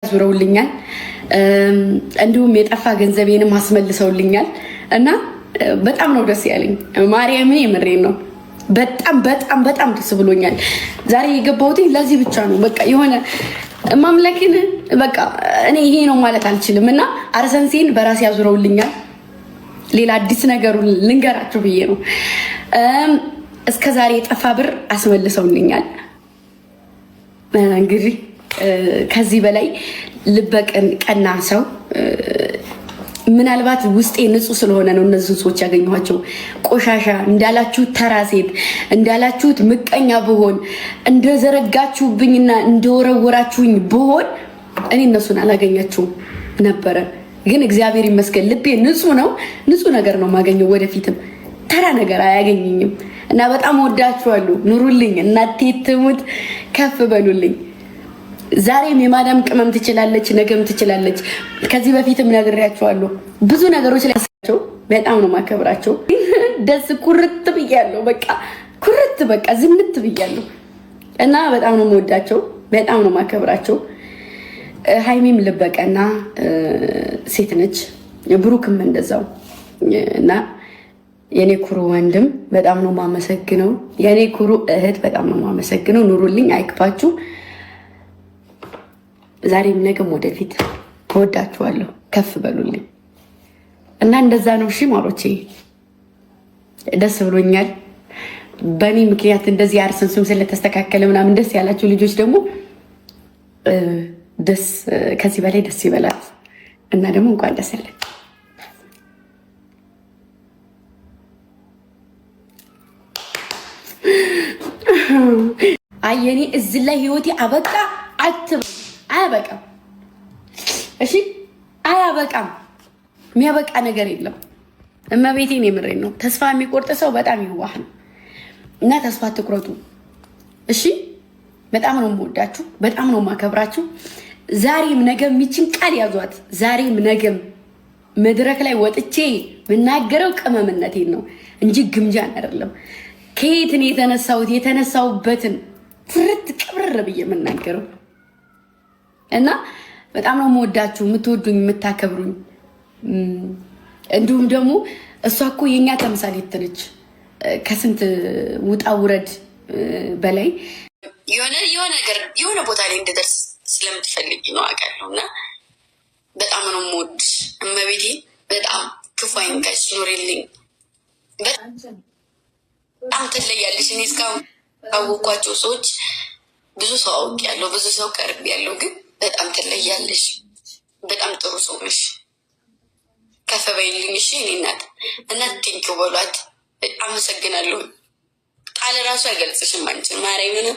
ዙረውልኛል እንዲሁም የጠፋ ገንዘቤንም አስመልሰውልኛል እና በጣም ነው ደስ ያለኝ። ማርያምን የምሬን ነው። በጣም ደስ ብሎኛል። ዛሬ የገባሁት ለዚህ ብቻ ነው። በቃ የሆነ ማምለክን በቃ እኔ ይሄ ነው ማለት አልችልም እና አርሰንሴን በራሴ ያዙረውልኛል። ሌላ አዲስ ነገሩን ልንገራችሁ ብዬ ነው። እስከ ዛሬ የጠፋ ብር አስመልሰውልኛል። እንግዲህ ከዚህ በላይ ልበቀና ሰው ምናልባት ውስጤ ንጹህ ስለሆነ ነው እነዚህን ሰዎች ያገኘኋቸው። ቆሻሻ እንዳላችሁት ተራ ሴት እንዳላችሁት ምቀኛ ብሆን እንደዘረጋችሁብኝና እንደወረወራችሁኝ ብሆን እኔ እነሱን አላገኛችሁም ነበረ። ግን እግዚአብሔር ይመስገን ልቤ ንጹህ ነው። ንጹህ ነገር ነው የማገኘው። ወደፊትም ተራ ነገር አያገኘኝም እና በጣም ወዳችኋለሁ። ኑሩልኝ። እናቴ ትሙት ከፍ በሉልኝ። ዛሬም የማዳም ቅመም ትችላለች፣ ነገም ትችላለች። ከዚህ በፊትም ነግሬያቸዋለሁ። ብዙ ነገሮች ላይ በጣም ነው ማከብራቸው። ደስ ኩርት ብያለሁ። በቃ ኩርት በቃ ዝምት ብያለሁ እና በጣም ነው የምወዳቸው፣ በጣም ነው ማከብራቸው። ሃይሚም ልበቀና ሴት ነች፣ ብሩክም እንደዛው እና የኔ ኩሩ ወንድም በጣም ነው ማመሰግነው። የኔ ኩሩ እህት በጣም ነው ማመሰግነው። ኑሩልኝ፣ አይክፋችሁ። ዛሬም ነገም ወደፊት እወዳችኋለሁ። ከፍ በሉልኝ እና እንደዛ ነው። እሺ ማሮቼ ደስ ብሎኛል። በእኔ ምክንያት እንደዚህ አርሰንሱም ስለተስተካከለ ምናምን ደስ ያላችሁ ልጆች ደግሞ ደስ ከዚህ በላይ ደስ ይበላል እና ደግሞ እንኳን ደስ ያለን። አየኔ እዚህ ላይ ህይወቴ አበቃ አትበል። አያበቃም። እሺ አያበቃም። የሚያበቃ ነገር የለም። እመቤቴን የምሬን ነው። ተስፋ የሚቆርጥ ሰው በጣም ይዋህ ነው እና ተስፋ አትቁረጡ። እሺ በጣም ነው የምወዳችሁ፣ በጣም ነው የማከብራችሁ። ዛሬም ነገም የሚችን ቃል ያዟት። ዛሬም ነገም መድረክ ላይ ወጥቼ የምናገረው ቅመምነቴን ነው እንጂ ግምጃን አይደለም። ከየትን የተነሳሁበትን ፍርት ቅብር ብዬ የምናገረው እና በጣም ነው የምወዳችሁ፣ የምትወዱኝ፣ የምታከብሩኝ። እንዲሁም ደግሞ እሷ እኮ የኛ ተምሳሌት ነች። ከስንት ውጣ ውረድ በላይ የሆነ ቦታ ላይ እንድደርስ ስለምትፈልጊ ነው አውቃለሁ። እና በጣም ነው የምወድሽ እመቤቴ። በጣም ክፉ አይንካሽ፣ ኖሬልኝ። በጣም ትለያለሽ። እኔ እስካሁን ካወኳቸው ሰዎች ብዙ ሰው አውቄያለሁ፣ ብዙ ሰው ቀርቤያለሁ፣ ግን በጣም ትለያለሽ። በጣም ጥሩ ሰው ነሽ። ከፍ በይልኝ እሺ። እኔ እናት ቴንኪው በሏት። አመሰግናለሁ። ቃል ራሱ አይገልጽሽም አንቺን ማርያምን።